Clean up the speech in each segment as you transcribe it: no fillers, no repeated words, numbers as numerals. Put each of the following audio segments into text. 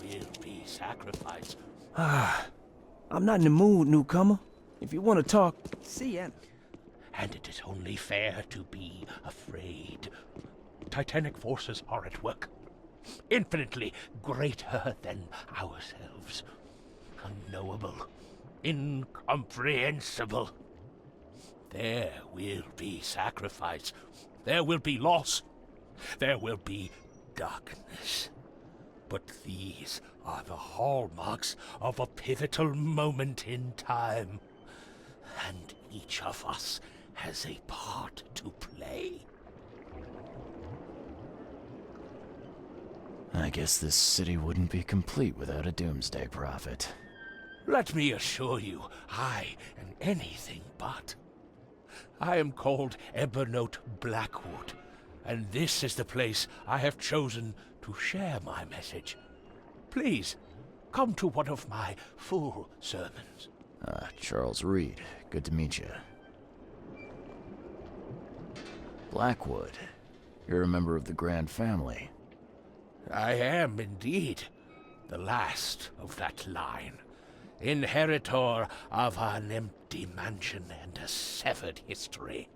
will be sacrifice. I'm not in the mood, newcomer. If you want to talk, see Anna. And it is only fair to be afraid. Titanic forces are at work, infinitely greater than ourselves. Unknowable, incomprehensible. There will be sacrifice. There will be loss. There will be darkness. But these are the hallmarks of a pivotal moment in time. And each of us has a part to play. I guess this city wouldn't be complete without a doomsday prophet. Let me assure you, I am anything but. I am called Ebenote Blackwood, and this is the place I have chosen to share my message. Please, come to one of my full sermons. Charles Reed. Good to meet you. Blackwood. You're a member of the Grand Family. I am indeed the last of that line. Inheritor of an empty mansion and a severed history.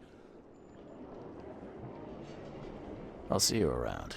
I'll see you around.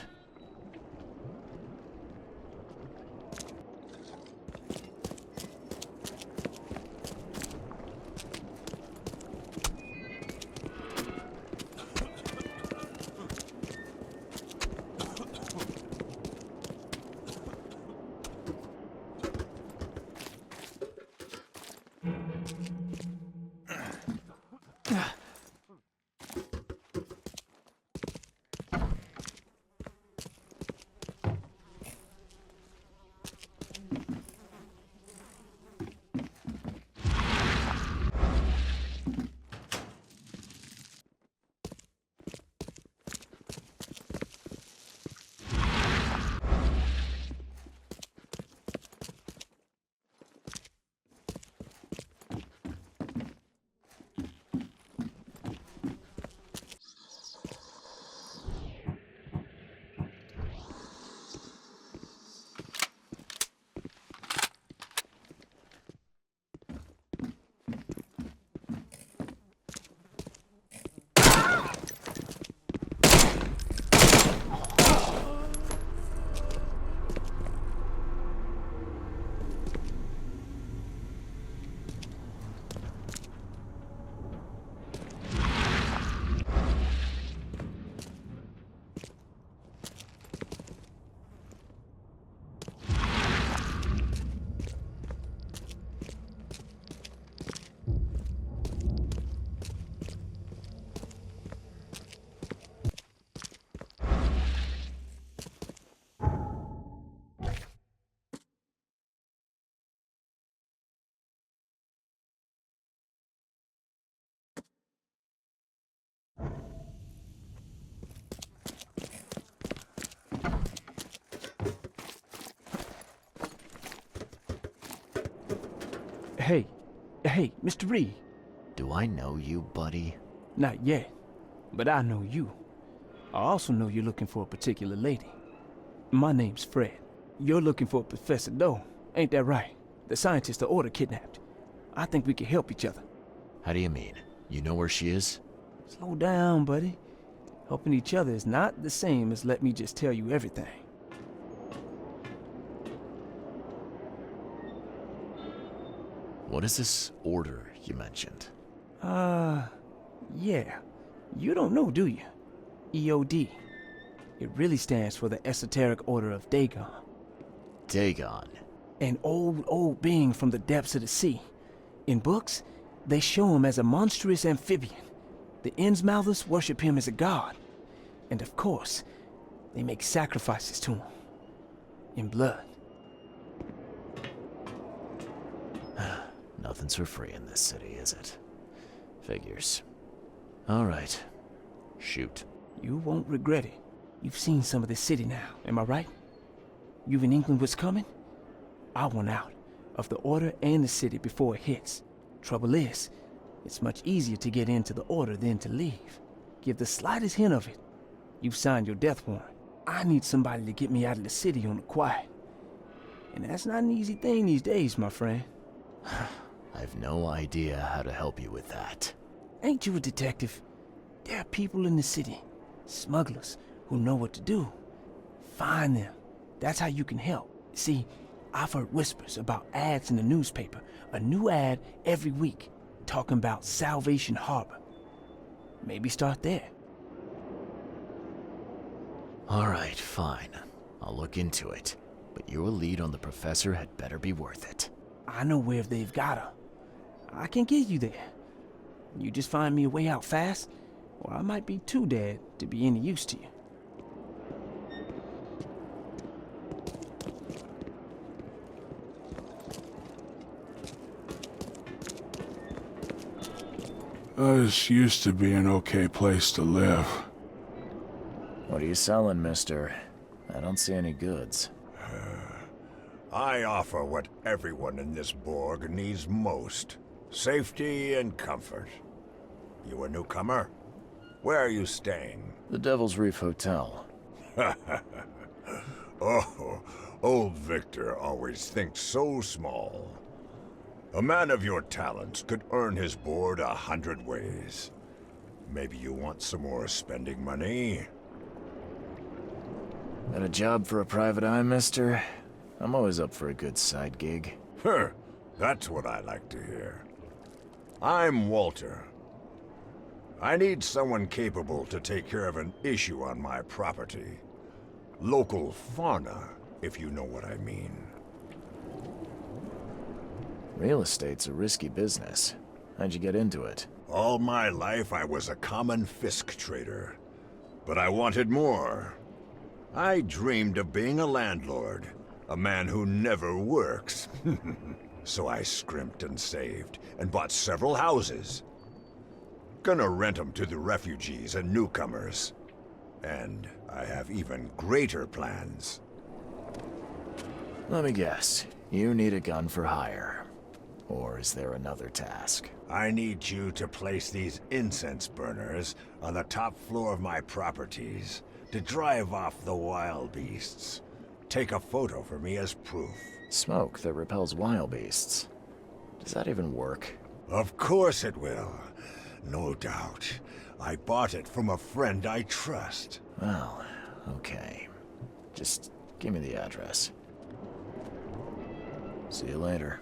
Hey, Mr. Reed. Do I know you, buddy? Not yet, but I know you. I also know you're looking for a particular lady. My name's Fred. You're looking for Professor Doe, ain't that right? The scientist the Order kidnapped. I think we can help each other. How do you mean? You know where she is? Slow down, buddy. Helping each other is not the same as let me just tell you everything. What is this order you mentioned? Yeah. You don't know, do you? EOD. It really stands for the Esoteric Order of Dagon. Dagon? An old being from the depths of the sea. In books, they show him as a monstrous amphibian. The Innsmouthers worship him as a god. And of course, they make sacrifices to him. In blood. Nothing's for free in this city, is it? Figures. All right. Shoot. You won't regret it. You've seen some of this city now, am I right? You've in England what's coming? I want out of the Order and the city before it hits. Trouble is, it's much easier to get into the Order than to leave. Give the slightest hint of it, you've signed your death warrant. I need somebody to get me out of the city on the quiet. And that's not an easy thing these days, my friend. I've no idea how to help you with that. Ain't you a detective? There are people in the city, smugglers, who know what to do. Find them. That's how you can help. See, I've heard whispers about ads in the newspaper. A new ad every week, talking about Salvation Harbor. Maybe start there. All right, fine. I'll look into it. But your lead on the professor had better be worth it. I know where they've got her. I can get you there. You just find me a way out fast, or I might be too dead to be any use to you. This used to be an okay place to live. What are you selling, mister? I don't see any goods. I offer what everyone in this Borg needs most. Safety and comfort. You a newcomer? Where are you staying? The Devil's Reef Hotel. Oh, old Victor always thinks so small. A man of your talents could earn his board 100 ways. Maybe you want some more spending money? Got a job for a private eye, mister? I'm always up for a good side gig. That's what I like to hear. I'm Walter. I need someone capable to take care of an issue on my property. Local fauna, if you know what I mean. Real estate's a risky business. How'd you get into it? All my life I was a common fisk trader. But I wanted more. I dreamed of being a landlord. A man who never works. So I scrimped and saved, and bought several houses. Gonna rent them to the refugees and newcomers. And I have even greater plans. Let me guess. You need a gun for hire. Or is there another task? I need you to place these incense burners on the top floor of my properties to drive off the wild beasts. Take a photo for me as proof. Smoke that repels wild beasts. Does that even work? Of course it will. No doubt. I bought it from a friend I trust. Well, okay. Just give me the address. See you later.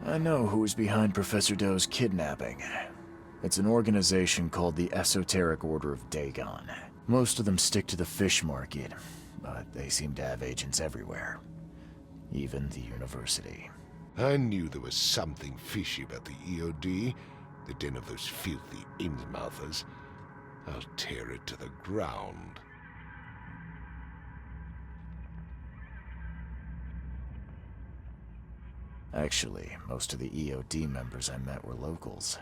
I know who's behind Professor Doe's kidnapping. It's an organization called the Esoteric Order of Dagon. Most of them stick to the fish market, but they seem to have agents everywhere. Even the university. I knew there was something fishy about the EOD, the den of those filthy Innsmouthers. I'll tear it to the ground. Actually, most of the EOD members I met were locals.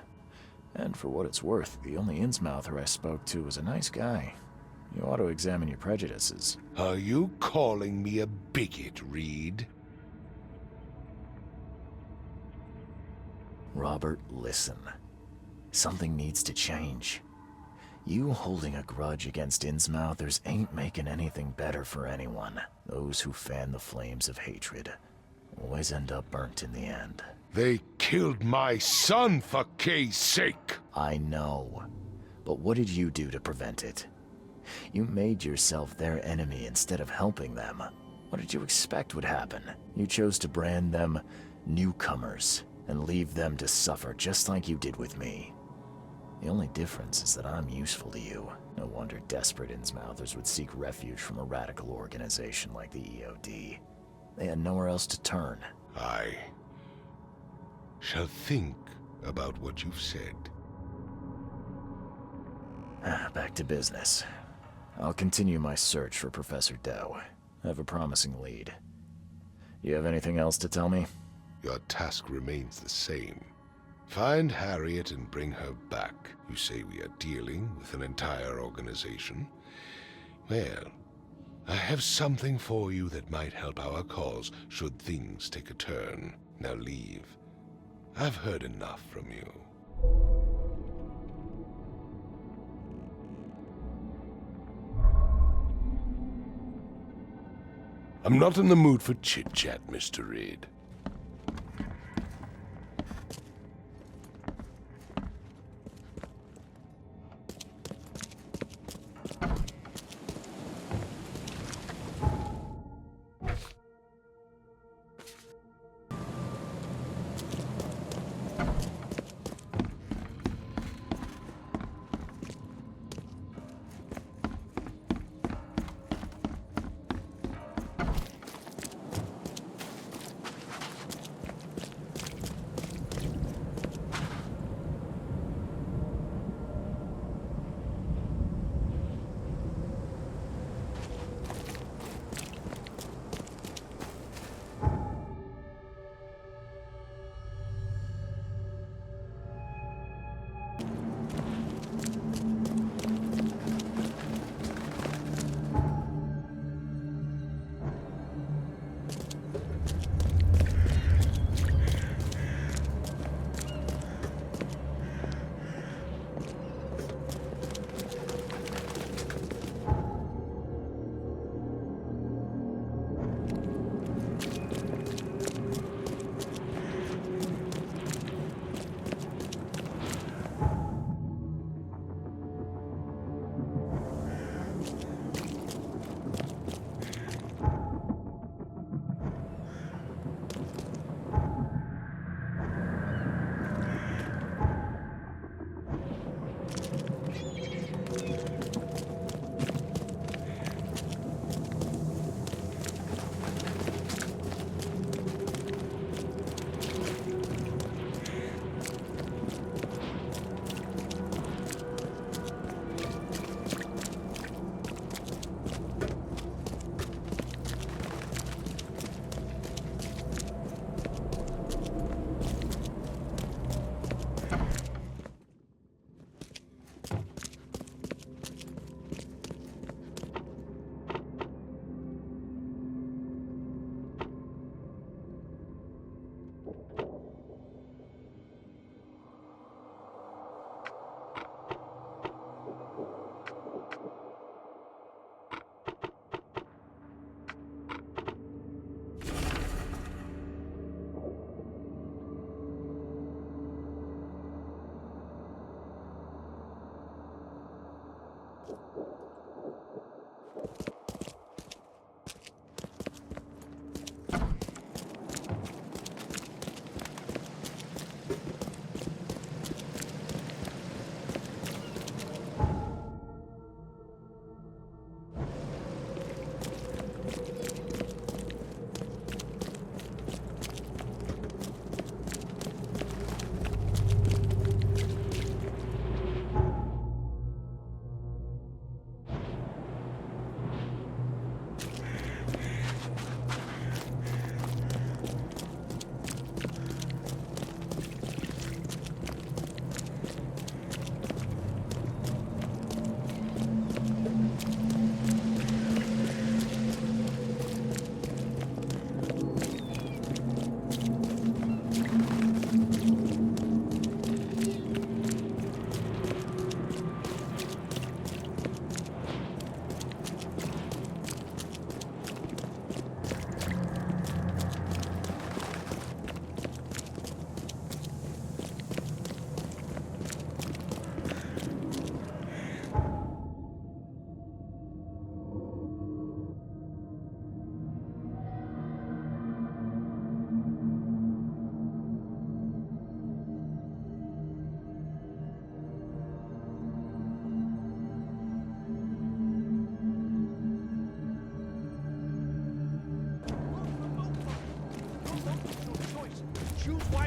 And for what it's worth, the only Innsmouther I spoke to was a nice guy. You ought to examine your prejudices. Are you calling me a bigot, Reed? Robert, listen. Something needs to change. You holding a grudge against Innsmouthers ain't making anything better for anyone. Those who fan the flames of hatred always end up burnt in the end. They killed my son, for Kay's sake! I know. But what did you do to prevent it? You made yourself their enemy instead of helping them. What did you expect would happen? You chose to brand them newcomers and leave them to suffer just like you did with me. The only difference is that I'm useful to you. No wonder desperate Innsmouthers would seek refuge from a radical organization like the EOD. They had nowhere else to turn. I shall think about what you've said. Back to business. I'll continue my search for Professor Doe. I have a promising lead. You have anything else to tell me? Your task remains the same. Find Harriet and bring her back. You say we are dealing with an entire organization? Well, I have something for you that might help our cause should things take a turn. Now leave. I've heard enough from you. I'm not in the mood for chit-chat, Mr. Reed.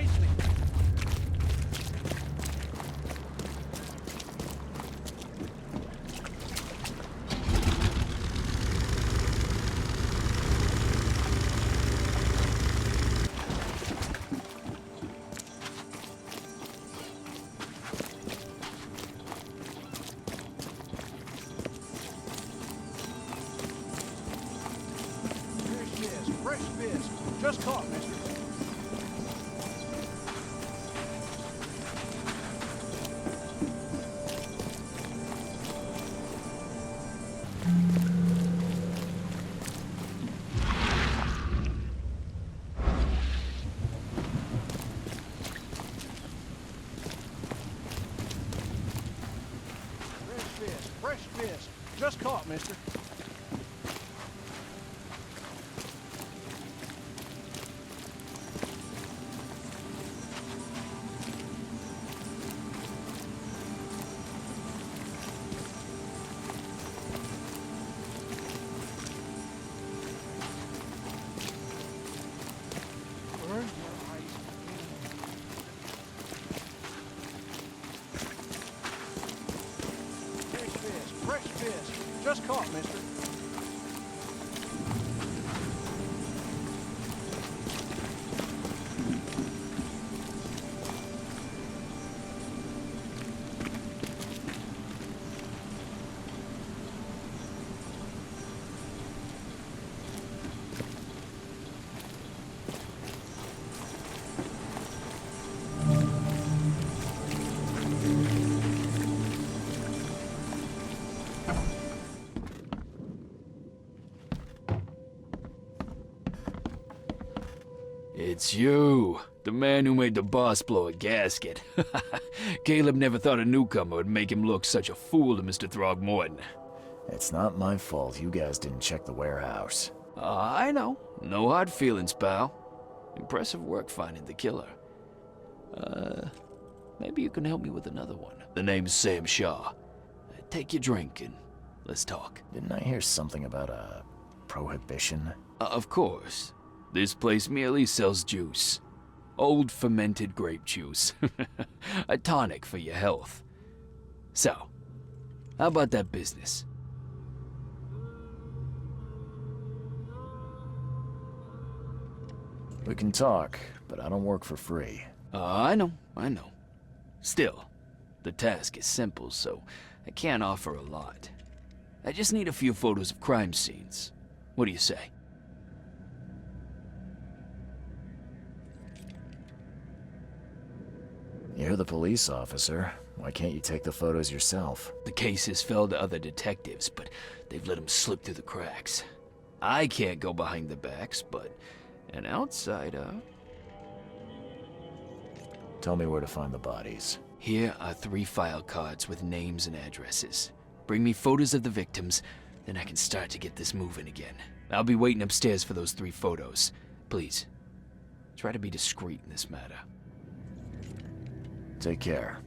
nicely. Fresh fish. Just caught, mister. Fresh fish. Just caught, mister. Fresh fish. Just caught, mister. It's you, the man who made the boss blow a gasket. Caleb never thought a newcomer would make him look such a fool to Mr. Throgmorton. It's not my fault you guys didn't check the warehouse. I know. No hard feelings, pal. Impressive work finding the killer. Maybe you can help me with another one. The name's Sam Shaw. Take your drink and let's talk. Didn't I hear something about a prohibition? Of course. This place merely sells juice. Old fermented grape juice. A tonic for your health. So, how about that business? We can talk, but I don't work for free. I know. Still, the task is simple, so I can't offer a lot. I just need a few photos of crime scenes. What do you say? You're the police officer. Why can't you take the photos yourself? The cases fell to other detectives, but they've let them slip through the cracks. I can't go behind the backs, but an outsider... Tell me where to find the bodies. Here are 3 file cards with names and addresses. Bring me photos of the victims, then I can start to get this moving again. I'll be waiting upstairs for those 3 photos. Please, try to be discreet in this matter. Take care.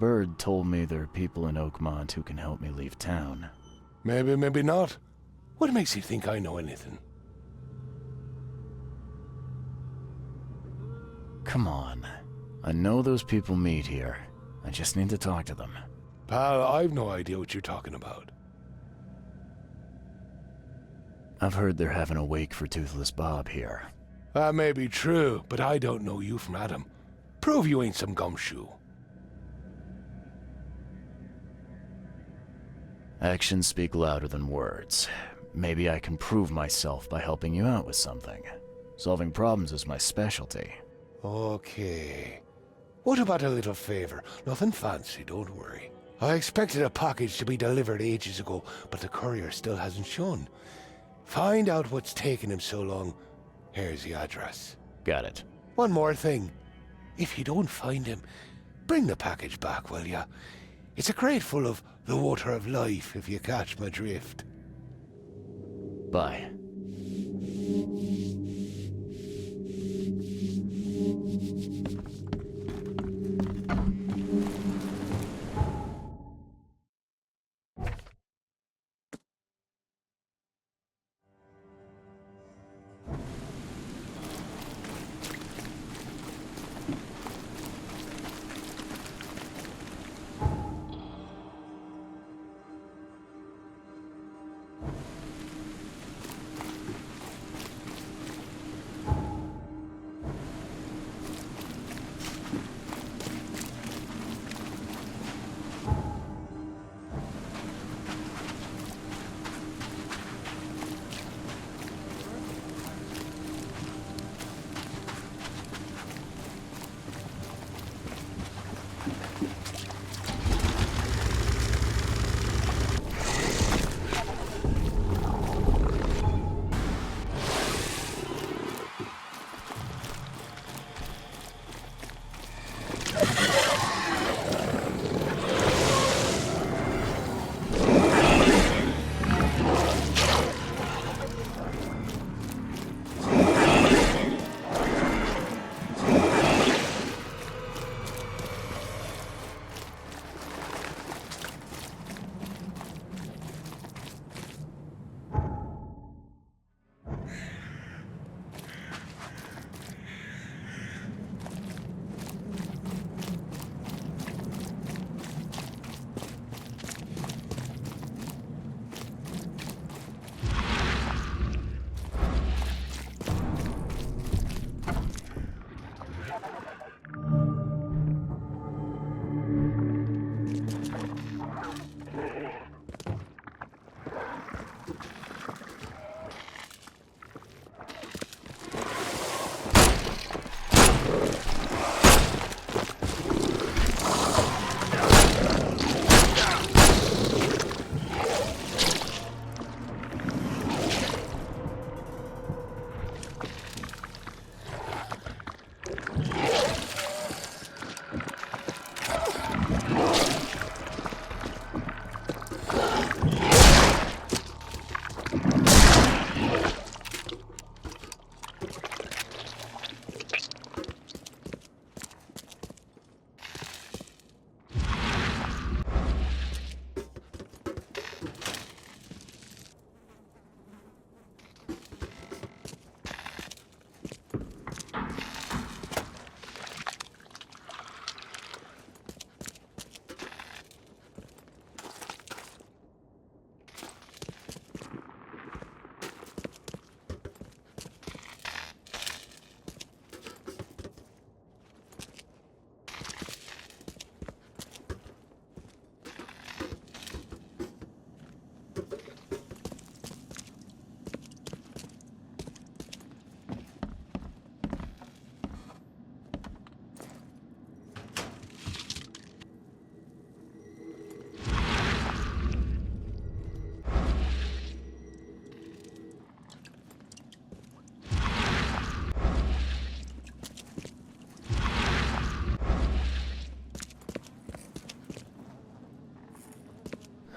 bird told me there are people in Oakmont who can help me leave town. Maybe, maybe not. What makes you think I know anything? Come on. I know those people meet here. I just need to talk to them. Pal, I've no idea what you're talking about. I've heard they're having a wake for Toothless Bob here. That may be true, but I don't know you from Adam. Prove you ain't some gumshoe. Actions speak louder than words. Maybe I can prove myself by helping you out with something. Solving problems is my specialty. Okay. What about a little favor? Nothing fancy, don't worry. I expected a package to be delivered ages ago, but the courier still hasn't shown. Find out what's taking him so long. Here's the address. Got it. One more thing. If you don't find him, bring the package back, will ya? It's a crate full of the water of life, if you catch my drift. Bye.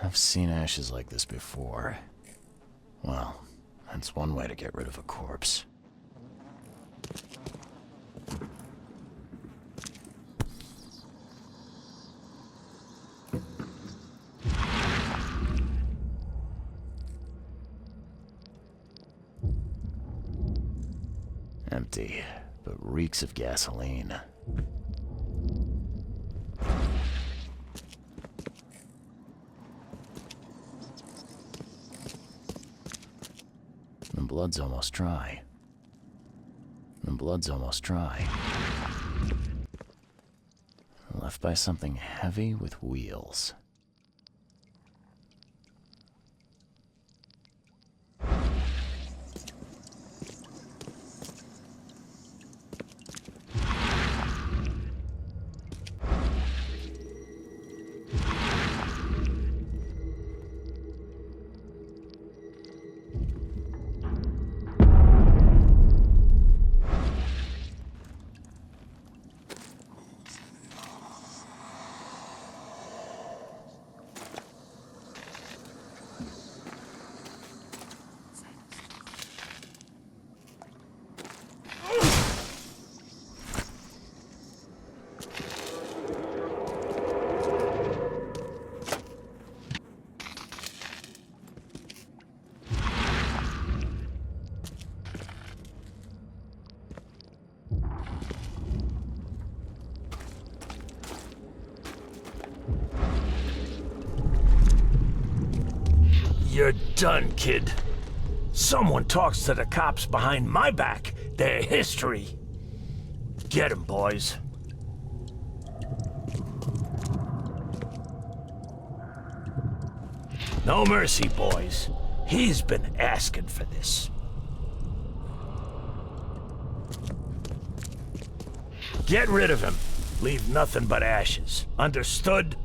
I've seen ashes like this before. Well, that's one way to get rid of a corpse. empty, but reeks of gasoline. The blood's almost dry. The blood's almost dry. Left by something heavy with wheels. You're done, kid. Someone talks to the cops behind my back. Their history. Get 'em, boys. No mercy, boys. He's been asking for this. Get rid of him. Leave nothing but ashes. Understood?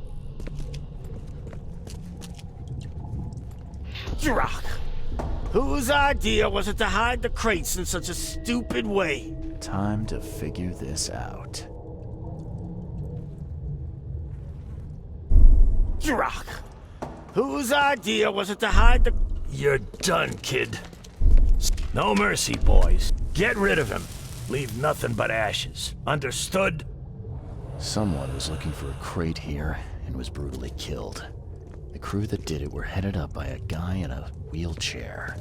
Drock. Whose idea was it to hide the crates in such a stupid way? Time to figure this out. Drock. Whose idea was it to hide the... You're done, kid. No mercy, boys. Get rid of him. Leave nothing but ashes. Understood? Someone was looking for a crate here and was brutally killed. The crew that did it were headed up by a guy in a wheelchair.